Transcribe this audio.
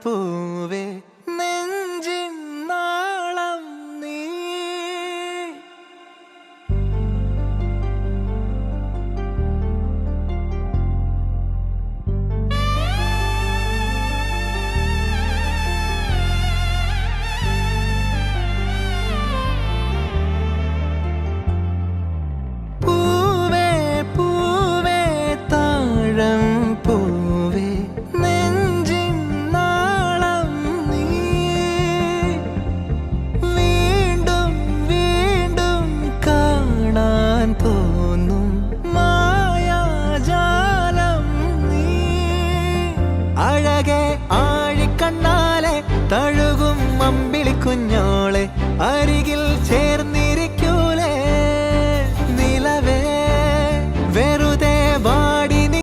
പൂവേ നെഞ്ചിൻ നാളം നീ. പൂവേ പൂവേ താഴം പൂവേ നെഞ്ചിൻ നാളം നീ. വീണ്ടും വീണ്ടും കാണാൻ തോന്നും മായാജാലം നീ. അഴകെ ആഴിക്കണ്ണാലെ തഴുകും അമ്പിളിക്കുഞ്ഞോളെ അരികിൽ